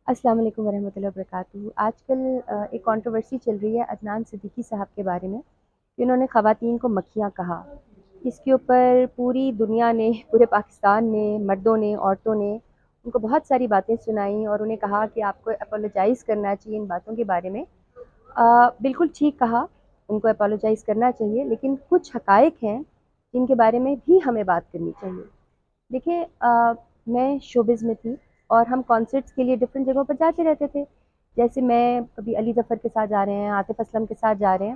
السلام علیکم ورحمۃ اللہ وبرکاتہ۔ آج کل ایک کنٹروورسی چل رہی ہے عدنان صدیقی صاحب کے بارے میں کہ انہوں نے خواتین کو مکھیاں کہا۔ اس کے اوپر پوری دنیا نے، پورے پاکستان نے، مردوں نے، عورتوں نے ان کو بہت ساری باتیں سنائیں اور انہیں کہا کہ آپ کو اپولوجائز کرنا چاہیے ان باتوں کے بارے میں۔ بالکل ٹھیک کہا، ان کو اپولوجائز کرنا چاہیے، لیکن کچھ حقائق ہیں جن کے بارے میں بھی ہمیں بات کرنی چاہیے۔ دیکھیں، میں شوبز میں تھی اور ہم کانسرٹس کے لیے ڈفرینٹ جگہوں پر جاتے رہتے تھے۔ جیسے میں کبھی علی ظفر کے ساتھ جا رہے ہیں، عاطف اسلم کے ساتھ جا رہے ہیں،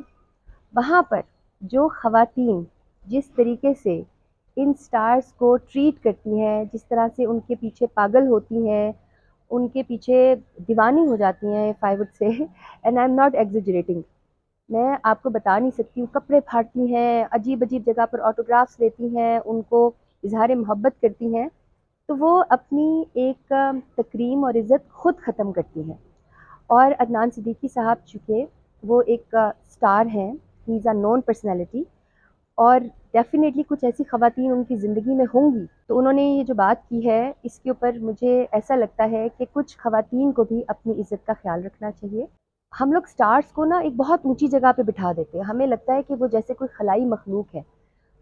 وہاں پر جو خواتین جس طریقے سے ان سٹارز کو ٹریٹ کرتی ہیں، جس طرح سے ان کے پیچھے پاگل ہوتی ہیں، ان کے پیچھے دیوانی ہو جاتی ہیں، if I would say and I'm not exaggerating، میں آپ کو بتا نہیں سکتی ہوں، کپڑے پھاڑتی ہیں، عجیب عجیب جگہ پر آٹوگرافس لیتی ہیں، ان کو اظہار محبت کرتی ہیں، تو وہ اپنی ایک تکریم اور عزت خود ختم کرتی ہیں۔ اور عدنان صدیقی صاحب چونکہ وہ ایک سٹار ہیں، ہی از اے نون پرسنالٹی، اور ڈیفینیٹلی کچھ ایسی خواتین ان کی زندگی میں ہوں گی، تو انہوں نے یہ جو بات کی ہے اس کے اوپر مجھے ایسا لگتا ہے کہ کچھ خواتین کو بھی اپنی عزت کا خیال رکھنا چاہیے۔ ہم لوگ سٹارز کو نا ایک بہت اونچی جگہ پہ بٹھا دیتے ہیں، ہمیں لگتا ہے کہ وہ جیسے کوئی خلائی مخلوق ہے،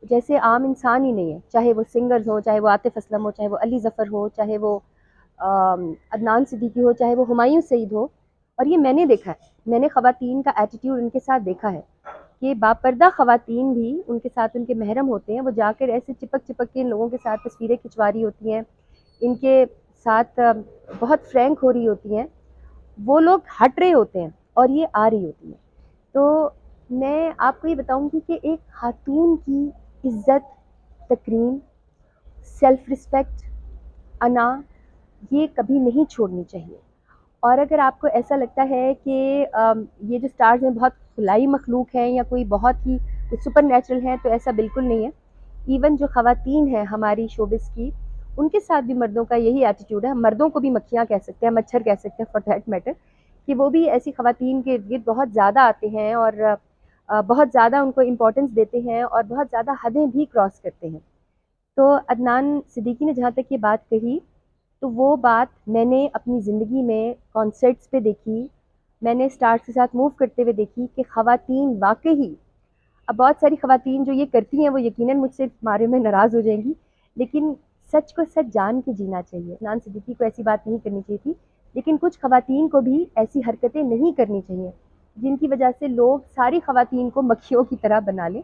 جیسے عام انسان ہی نہیں ہے، چاہے وہ سنگرز ہوں، چاہے وہ عاطف اسلم ہو، چاہے وہ علی ظفر ہو، چاہے وہ عدنان صدیقی ہو، چاہے وہ ہمایوں سعید ہو۔ اور یہ میں نے دیکھا ہے، میں نے خواتین کا ایٹیٹیوڈ ان کے ساتھ دیکھا ہے کہ باپردہ خواتین بھی ان کے ساتھ، ان کے محرم ہوتے ہیں، وہ جا کر ایسے چپک چپک کے ان لوگوں کے ساتھ تصویریں کھنچوا رہی ہوتی ہیں، ان کے ساتھ بہت فرینک ہو رہی ہوتی ہیں، وہ لوگ ہٹ رہے ہوتے ہیں اور یہ آ رہی ہوتی ہیں۔ تو میں آپ کو یہ بتاؤں گی کہ ایک خاتون کی عزت، تکریم، سیلف رسپیکٹ، انا، یہ کبھی نہیں چھوڑنی چاہیے۔ اور اگر آپ کو ایسا لگتا ہے کہ یہ جو سٹارز ہیں بہت خلائی مخلوق ہیں یا کوئی بہت ہی سپر نیچرل ہیں، تو ایسا بالکل نہیں ہے۔ ایون جو خواتین ہیں ہماری شوبز کی، ان کے ساتھ بھی مردوں کا یہی ایٹیٹیوڈ ہے۔ مردوں کو بھی مکھیاں کہہ سکتے ہیں، مچھر کہہ سکتے ہیں فار دیٹ میٹر، کہ وہ بھی ایسی خواتین کے ارد گرد بہت زیادہ آتے ہیں اور بہت زیادہ ان کو امپورٹنس دیتے ہیں اور بہت زیادہ حدیں بھی کراس کرتے ہیں۔ تو عدنان صدیقی نے جہاں تک یہ بات کہی، تو وہ بات میں نے اپنی زندگی میں کانسرٹس پہ دیکھی، میں نے سٹارز کے ساتھ موو کرتے ہوئے دیکھی کہ خواتین واقعی، اب بہت ساری خواتین جو یہ کرتی ہیں وہ یقیناً مجھ سے بارے میں ناراض ہو جائیں گی، لیکن سچ کو سچ جان کے جینا چاہیے۔ عدنان صدیقی کو ایسی بات نہیں کرنی چاہیے تھی، لیکن کچھ خواتین کو بھی ایسی حرکتیں نہیں کرنی چاہیے جن کی وجہ سے لوگ ساری خواتین کو مکھیوں کی طرح بنا لیں۔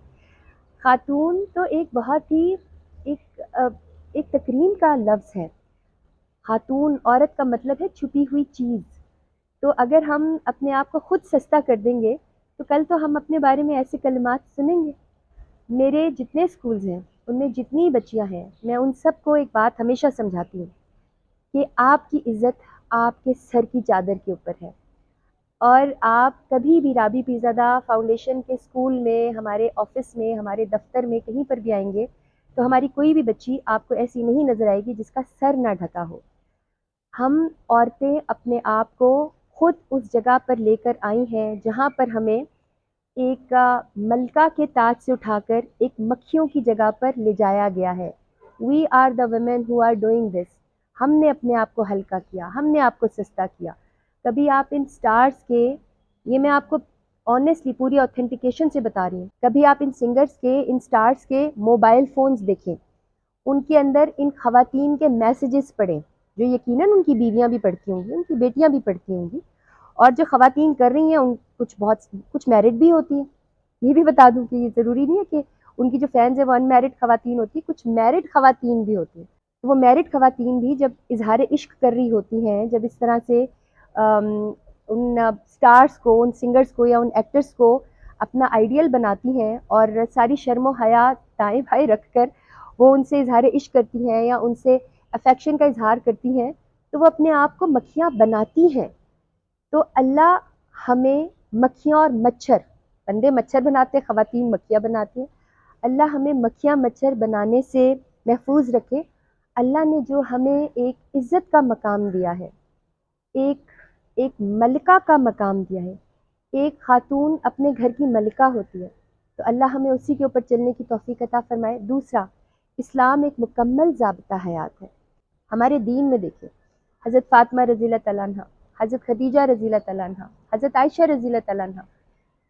خاتون تو ایک بہت ہی ایک تکریم کا لفظ ہے۔ خاتون، عورت کا مطلب ہے چھپی ہوئی چیز۔ تو اگر ہم اپنے آپ کو خود سستا کر دیں گے تو کل تو ہم اپنے بارے میں ایسے کلمات سنیں گے۔ میرے جتنے سکولز ہیں، ان میں جتنی بچیاں ہیں، میں ان سب کو ایک بات ہمیشہ سمجھاتی ہوں کہ آپ کی عزت آپ کے سر کی چادر کے اوپر ہے، اور آپ کبھی بھی رابی پیرزادہ فاؤنڈیشن کے اسکول میں، ہمارے آفس میں، ہمارے دفتر میں کہیں پر بھی آئیں گے تو ہماری کوئی بھی بچی آپ کو ایسی نہیں نظر آئے گی جس کا سر نہ ڈھکا ہو۔ ہم عورتیں اپنے آپ کو خود اس جگہ پر لے کر آئی ہیں جہاں پر ہمیں ایک ملکہ کے تاج سے اٹھا کر ایک مکھیوں کی جگہ پر لے جایا گیا ہے۔ We are the women who are doing this. ہم نے اپنے آپ کو ہلکا کیا، ہم نے آپ کو سستا کیا۔ کبھی آپ ان سٹارز کے، یہ میں آپ کو آنیسٹلی پوری آتھینٹیکیشن سے بتا رہی ہوں، کبھی آپ ان سنگرز کے، ان سٹارز کے موبائل فونز دیکھیں، ان کے اندر ان خواتین کے میسیجز پڑھیں، جو یقیناً ان کی بیویاں بھی پڑھتی ہوں گی، ان کی بیٹیاں بھی پڑھتی ہوں گی، اور جو خواتین کر رہی ہیں ان کچھ میرڈ بھی ہوتی ہیں۔ یہ بھی بتا دوں کہ یہ ضروری نہیں ہے کہ ان کی جو فینز ہیں وہ ان میرڈ خواتین ہوتی ہیں، کچھ میرڈ خواتین بھی ہوتی ہیں۔ تو وہ میرڈ خواتین بھی جب اظہار عشق کر رہی ہوتی ہیں، جب اس طرح سے ان سٹارز کو، ان سنگرز کو یا ان ایکٹرز کو اپنا آئیڈیل بناتی ہیں اور ساری شرم و حیا دائیں بھائیں رکھ کر وہ ان سے اظہار عشق کرتی ہیں یا ان سے افیکشن کا اظہار کرتی ہیں، تو وہ اپنے آپ کو مکھیاں بناتی ہیں۔ تو اللہ ہمیں مکھیاں اور مچھر، بندے مچھر بناتے ہیں، خواتین مکھیاں بناتی ہیں، اللہ ہمیں مکھیاں مچھر بنانے سے محفوظ رکھے۔ اللہ نے جو ہمیں ایک عزت کا مقام دیا ہے، ایک ایک ملکہ کا مقام دیا ہے، ایک خاتون اپنے گھر کی ملکہ ہوتی ہے، تو اللہ ہمیں اسی کے اوپر چلنے کی توفیق عطا فرمائے۔ دوسرا، اسلام ایک مکمل ضابطہ حیات ہے۔ ہمارے دین میں دیکھیں، حضرت فاطمہ رضی اللہ تعالیٰ عنہ، حضرت خدیجہ رضی اللہ تعالیٰ عنہ، حضرت عائشہ رضی اللہ تعالیٰ عنہ،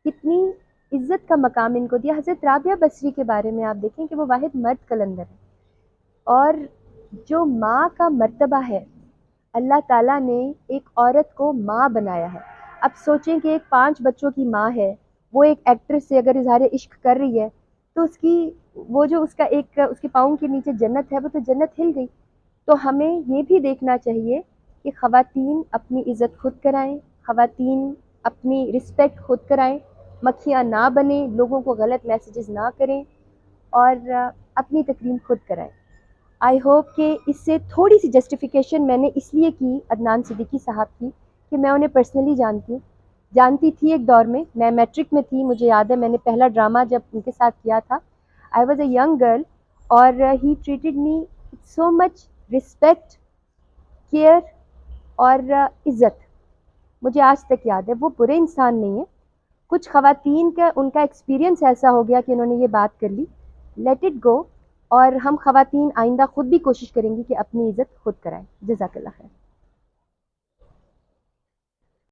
کتنی عزت کا مقام ان کو دیا۔ حضرت رابعہ بصری کے بارے میں آپ دیکھیں کہ وہ واحد مرد قلندر ہے، اور جو ماں کا مرتبہ ہے، اللہ تعالیٰ نے ایک عورت کو ماں بنایا ہے۔ اب سوچیں کہ ایک 5 بچوں کی ماں ہے، وہ ایک ایکٹریس سے اگر اظہار عشق کر رہی ہے تو اس کی وہ جو اس کا ایک اس کے پاؤں کے نیچے جنت ہے، وہ تو جنت ہل گئی۔ تو ہمیں یہ بھی دیکھنا چاہیے کہ خواتین اپنی عزت خود کرائیں، خواتین اپنی رسپیکٹ خود کرائیں، مکھیاں نہ بنیں، لوگوں کو غلط میسیجز نہ کریں، اور اپنی تکریم خود کرائیں۔ آئی ہوپ کہ اس سے تھوڑی سی جسٹیفیکیشن میں نے اس لیے کی عدنان صدیقی صاحب کی کہ میں انہیں پرسنلی جانتی تھی۔ ایک دور میں میٹرک میں تھی، مجھے یاد ہے میں نے پہلا ڈرامہ جب ان کے ساتھ کیا تھا، I was a young girl, اور ہی ٹریٹڈ می سو مچ رسپیکٹ، کیئر اور عزت، مجھے آج تک یاد ہے۔ وہ برے انسان نہیں ہیں۔ کچھ خواتین کا ان کا ایکسپیرینس ایسا ہو گیا کہ انہوں نے یہ بات کر لی، لیٹ اٹ گو، اور ہم خواتین آئندہ خود بھی کوشش کریں گی کہ اپنی عزت خود کرائیں۔ جزاک اللہ خیر۔